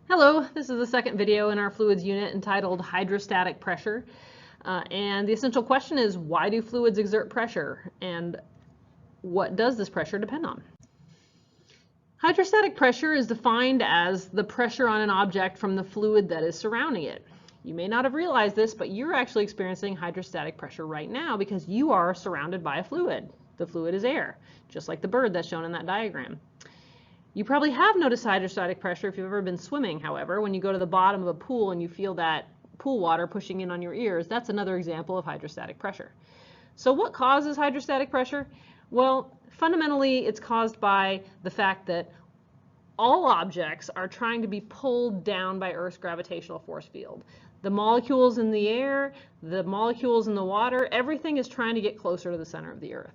Hello, this is the second video in our fluids unit entitled Hydrostatic Pressure. And the essential question is, why do fluids exert pressure? And what does this pressure depend on? Hydrostatic pressure is defined as the pressure on an object from the fluid that is surrounding it. You may not have realized this, but you're actually experiencing hydrostatic pressure right now because you are surrounded by a fluid. The fluid is air, just like the bird that's shown in that diagram. You probably have noticed hydrostatic pressure if you've ever been swimming, however. When you go to the bottom of a pool and you feel that pool water pushing in on your ears, that's another example of hydrostatic pressure. So what causes hydrostatic pressure? Well, fundamentally, it's caused by the fact that all objects are trying to be pulled down by Earth's gravitational force field. The molecules in the air, the molecules in the water, everything is trying to get closer to the center of the Earth.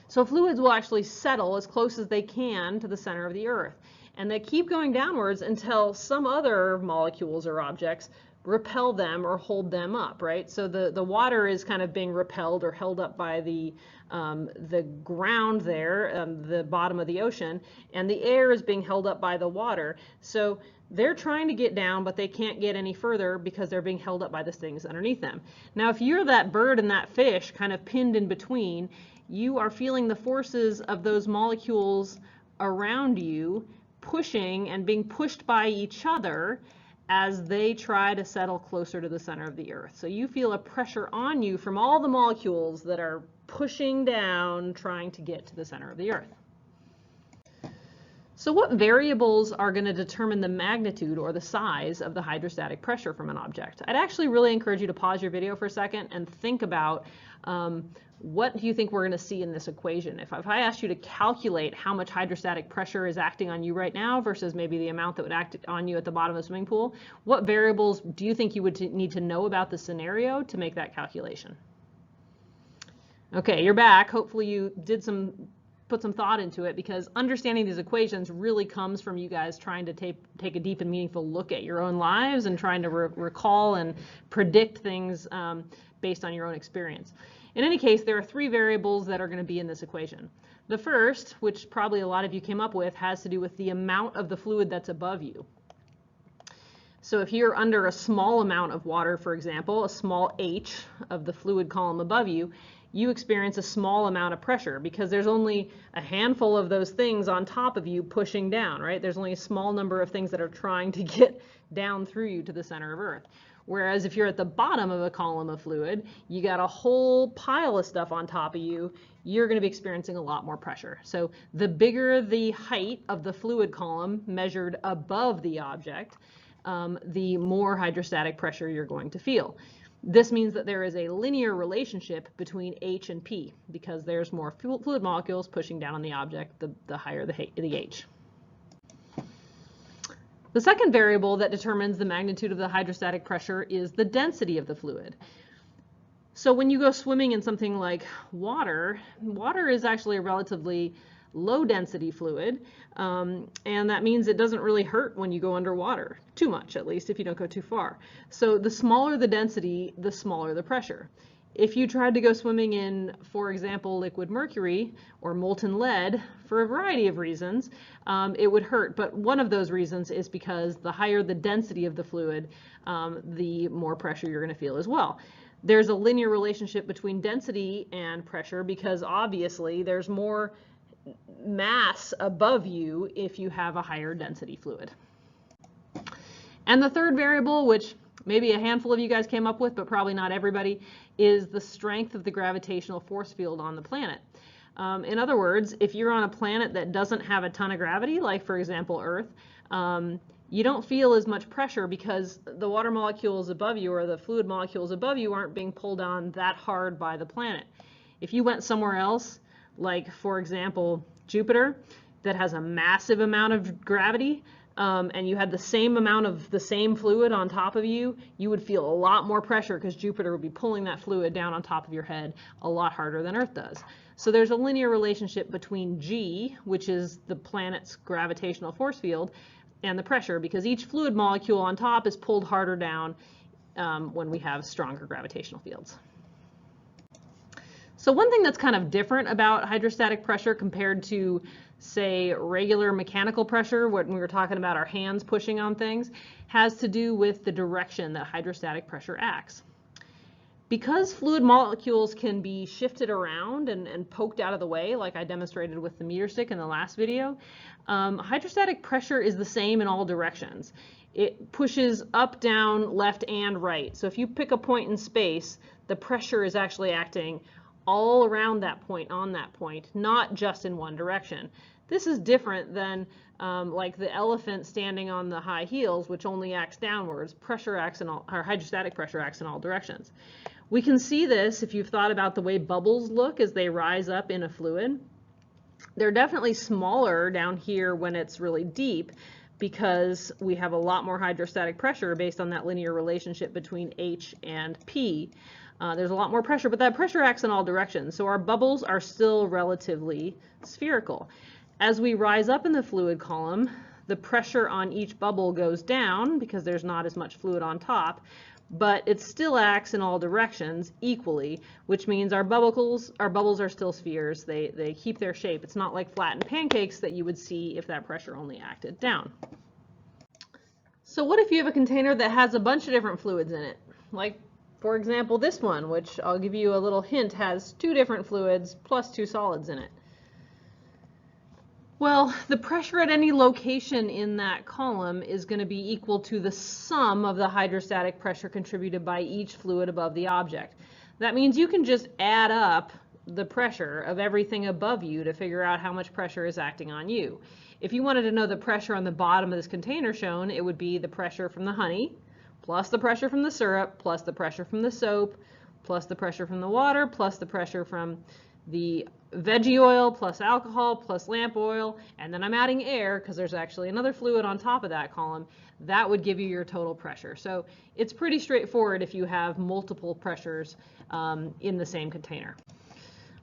So fluids will actually settle as close as they can to the center of the Earth. And they keep going downwards until some other molecules or objects repel them or hold them up, right? So the water is kind of being repelled or held up by the ground there, the bottom of the ocean, and the air is being held up by the water. So they're trying to get down, but they can't get any further because they're being held up by the things underneath them. Now, if you're that bird and that fish kind of pinned in between, you are feeling the forces of those molecules around you pushing and being pushed by each other as they try to settle closer to the center of the Earth. So you feel a pressure on you from all the molecules that are pushing down, trying to get to the center of the Earth. So what variables are going to determine the magnitude or the size of the hydrostatic pressure from an object? I'd actually really encourage you to pause your video for a second and think about what do you think we're going to see in this equation? If I asked you to calculate how much hydrostatic pressure is acting on you right now versus maybe the amount that would act on you at the bottom of the swimming pool, what variables do you think you would need to know about the scenario to make that calculation? Okay, you're back. Hopefully you put some thought into it, because understanding these equations really comes from you guys trying to take a deep and meaningful look at your own lives and trying to recall and predict things based on your own experience. In any case, there are three variables that are going to be in this equation. The first, which probably a lot of you came up with, has to do with the amount of the fluid that's above you. So if you're under a small amount of water, for example, a small h of the fluid column above you, you experience a small amount of pressure because there's only a handful of those things on top of you pushing down, right? There's only a small number of things that are trying to get down through you to the center of Earth. Whereas if you're at the bottom of a column of fluid, you got a whole pile of stuff on top of you, you're going to be experiencing a lot more pressure. So the bigger the height of the fluid column measured above the object, the more hydrostatic pressure you're going to feel. This means that there is a linear relationship between H and P because there's more fluid molecules pushing down on the object, the higher the H. The second variable that determines the magnitude of the hydrostatic pressure is the density of the fluid. So when you go swimming in something like water, water is actually a relatively low density fluid, and that means it doesn't really hurt when you go underwater, too much at least if you don't go too far. So the smaller the density, the smaller the pressure. If you tried to go swimming in, for example, liquid mercury or molten lead, for a variety of reasons, it would hurt. But one of those reasons is because the higher the density of the fluid, the more pressure you're going to feel as well. There's a linear relationship between density and pressure because obviously there's more mass above you if you have a higher density fluid. And the third variable, which maybe a handful of you guys came up with, but probably not everybody, is the strength of the gravitational force field on the planet. In other words, if you're on a planet that doesn't have a ton of gravity, like for example Earth, you don't feel as much pressure because the water molecules above you or the fluid molecules above you aren't being pulled on that hard by the planet. If you went somewhere else, like for example Jupiter, that has a massive amount of gravity, and you had the same amount of the same fluid on top of you, you would feel a lot more pressure because Jupiter would be pulling that fluid down on top of your head a lot harder than Earth does. So there's a linear relationship between G, which is the planet's gravitational force field, and the pressure, because each fluid molecule on top is pulled harder down when we have stronger gravitational fields. So one thing that's kind of different about hydrostatic pressure compared to say, regular mechanical pressure, when we were talking about our hands pushing on things, has to do with the direction that hydrostatic pressure acts. Because fluid molecules can be shifted around and poked out of the way, like I demonstrated with the meter stick in the last video, hydrostatic pressure is the same in all directions. It pushes up, down, left, and right. So if you pick a point in space, the pressure is actually acting all around that point, on that point, not just in one direction. This is different than like the elephant standing on the high heels, which only acts downwards. Pressure acts in all, or hydrostatic pressure acts in all directions. We can see this if you've thought about the way bubbles look as they rise up in a fluid. They're definitely smaller down here when it's really deep because we have a lot more hydrostatic pressure based on that linear relationship between H and P. There's a lot more pressure, but that pressure acts in all directions. So our bubbles are still relatively spherical. As we rise up in the fluid column, the pressure on each bubble goes down because there's not as much fluid on top, but it still acts in all directions equally, which means our bubbles are still spheres. They keep their shape. It's not like flattened pancakes that you would see if that pressure only acted down. So what if you have a container that has a bunch of different fluids in it? Like, for example, this one, which I'll give you a little hint, has 2 different fluids plus 2 solids in it. Well, the pressure at any location in that column is going to be equal to the sum of the hydrostatic pressure contributed by each fluid above the object. That means you can just add up the pressure of everything above you to figure out how much pressure is acting on you. If you wanted to know the pressure on the bottom of this container shown, it would be the pressure from the honey, plus the pressure from the syrup, plus the pressure from the soap, plus the pressure from the water, plus the pressure from the veggie oil, plus alcohol, plus lamp oil, and then I'm adding air because there's actually another fluid on top of that column. That would give you your total pressure. So it's pretty straightforward if you have multiple pressures in the same container.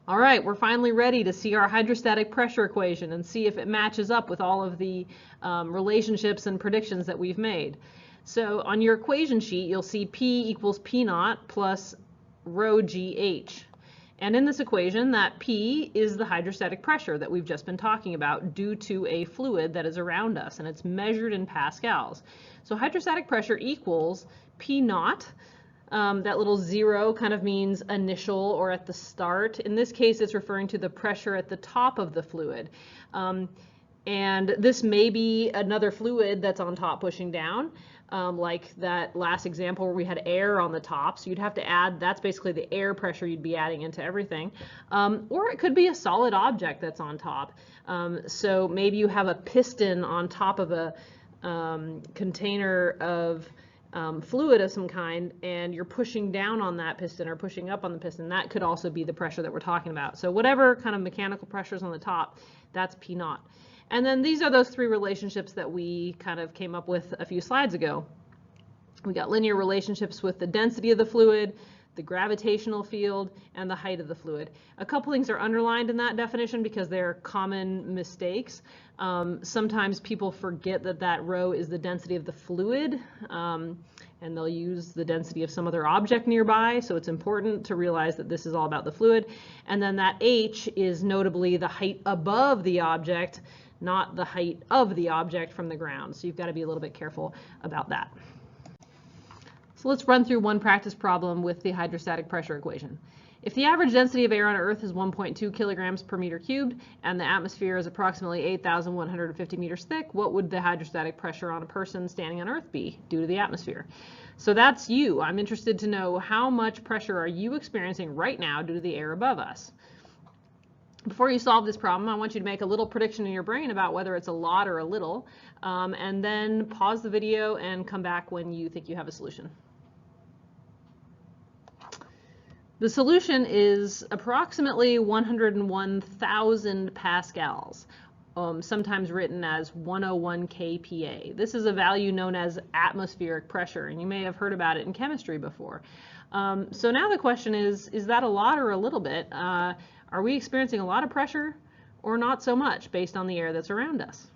All right, we're finally ready to see our hydrostatic pressure equation and see if it matches up with all of the relationships and predictions that we've made. So on your equation sheet, you'll see P equals P naught plus rho GH. And in this equation, that P is the hydrostatic pressure that we've just been talking about due to a fluid that is around us, and it's measured in pascals. So hydrostatic pressure equals P naught. That little 0 kind of means initial or at the start. In this case, it's referring to the pressure at the top of the fluid. And this may be another fluid that's on top pushing down. Like that last example where we had air on the top, so you'd have to add, that's basically the air pressure you'd be adding into everything. Or it could be a solid object that's on top. So maybe you have a piston on top of a container of fluid of some kind, and you're pushing down on that piston or pushing up on the piston. That could also be the pressure that we're talking about. So whatever kind of mechanical pressure is on the top, that's P naught. And then these are those 3 relationships that we kind of came up with a few slides ago. We got linear relationships with the density of the fluid, the gravitational field, and the height of the fluid. A couple things are underlined in that definition because they're common mistakes. Sometimes people forget that that rho is the density of the fluid, and they'll use the density of some other object nearby, so it's important to realize that this is all about the fluid. And then that H is notably the height above the object, not the height of the object from the ground. So you've got to be a little bit careful about that. So let's run through one practice problem with the hydrostatic pressure equation. If the average density of air on Earth is 1.2 kilograms per meter cubed and the atmosphere is approximately 8,150 meters thick, what would the hydrostatic pressure on a person standing on Earth be due to the atmosphere? So that's you. I'm interested to know how much pressure are you experiencing right now due to the air above us. Before you solve this problem, I want you to make a little prediction in your brain about whether it's a lot or a little, and then pause the video and come back when you think you have a solution. The solution is approximately 101,000 pascals, sometimes written as 101 kPa. This is a value known as atmospheric pressure, and you may have heard about it in chemistry before. So now the question is that a lot or a little bit? Are we experiencing a lot of pressure or not so much based on the air that's around us?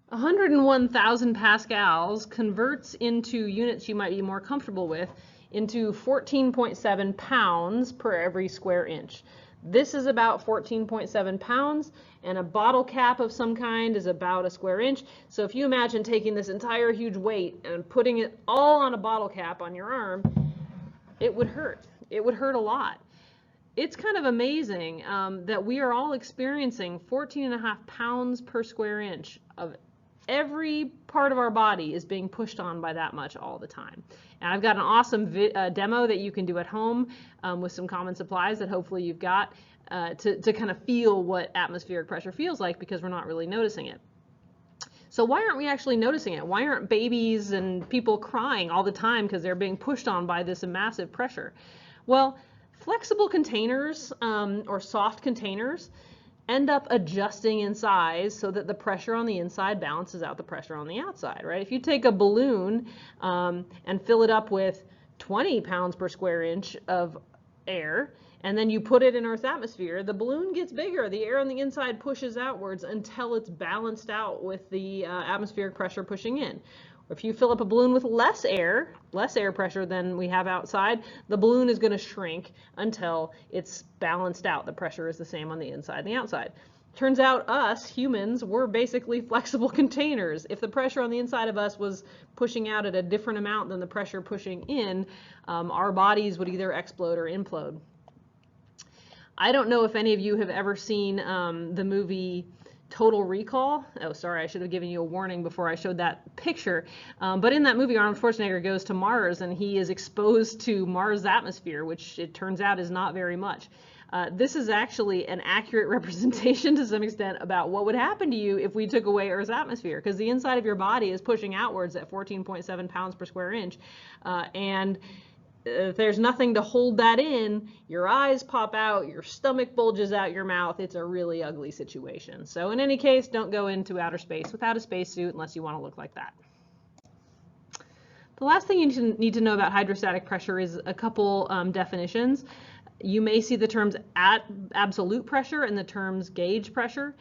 101,000 pascals converts into units you might be more comfortable with into 14.7 pounds per every square inch. This is about 14.7 pounds, and a bottle cap of some kind is about a square inch. So if you imagine taking this entire huge weight and putting it all on a bottle cap on your arm, it would hurt. It would hurt a lot. It's kind of amazing that we are all experiencing 14.5 pounds per square inch of every part of our body is being pushed on by that much all the time. And I've got an awesome demo that you can do at home with some common supplies that hopefully you've got to kind of feel what atmospheric pressure feels like, because we're not really noticing it. So why aren't we actually noticing it? Why aren't babies and people crying all the time because they're being pushed on by this massive pressure? Well, flexible containers or soft containers end up adjusting in size so that the pressure on the inside balances out the pressure on the outside, right? If you take a balloon and fill it up with 20 pounds per square inch of air, and then you put it in Earth's atmosphere, the balloon gets bigger. The air on the inside pushes outwards until it's balanced out with the atmospheric pressure pushing in. If you fill up a balloon with less air pressure than we have outside, the balloon is going to shrink until it's balanced out. The pressure is the same on the inside and the outside. Turns out us humans, we're basically flexible containers. If the pressure on the inside of us was pushing out at a different amount than the pressure pushing in, our bodies would either explode or implode. I don't know if any of you have ever seen the movie Total Recall. Oh, sorry, I should have given you a warning before I showed that picture. But in that movie, Arnold Schwarzenegger goes to Mars and he is exposed to Mars' atmosphere, which it turns out is not very much. This is actually an accurate representation to some extent about what would happen to you if we took away Earth's atmosphere, because the inside of your body is pushing outwards at 14.7 pounds per square inch. And if there's nothing to hold that in, your eyes pop out, your stomach bulges out your mouth. It's a really ugly situation. So in any case, don't go into outer space without a spacesuit unless you want to look like that. The last thing you need to know about hydrostatic pressure is a couple definitions. You may see the terms absolute pressure and the terms gauge pressure.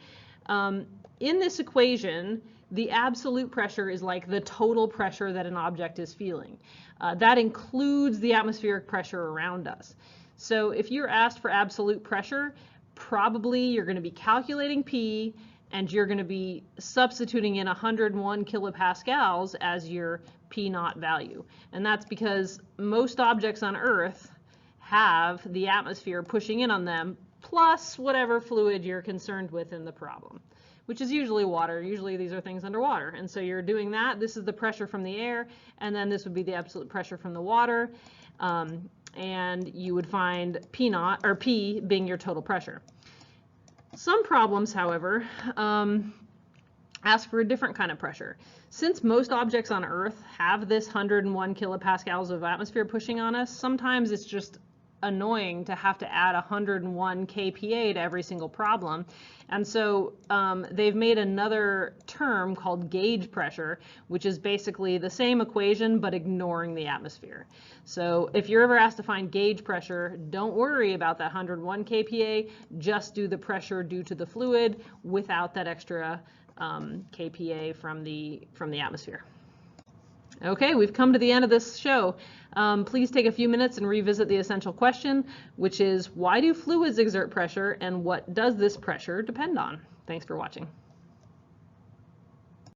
In this equation, the absolute pressure is like the total pressure that an object is feeling. That includes the atmospheric pressure around us. So if you're asked for absolute pressure, probably you're going to be calculating P and you're going to be substituting in 101 kilopascals as your P naught value. And that's because most objects on Earth have the atmosphere pushing in on them plus whatever fluid you're concerned with in the problem, which is usually water. Usually these are things underwater. And so you're doing that. This is the pressure from the air, and then this would be the absolute pressure from the water. And you would find P naught, or P, being your total pressure. Some problems, however, ask for a different kind of pressure. Since most objects on Earth have this 101 kilopascals of atmosphere pushing on us, sometimes it's just annoying to have to add 101 kPa to every single problem. And so they've made another term called gauge pressure, which is basically the same equation but ignoring the atmosphere. So if you're ever asked to find gauge pressure, don't worry about that 101 kPa, just do the pressure due to the fluid without that extra kPa from the atmosphere. Okay, we've come to the end of this show. Please take a few minutes and revisit the essential question, which is, why do fluids exert pressure and what does this pressure depend on? Thanks for watching.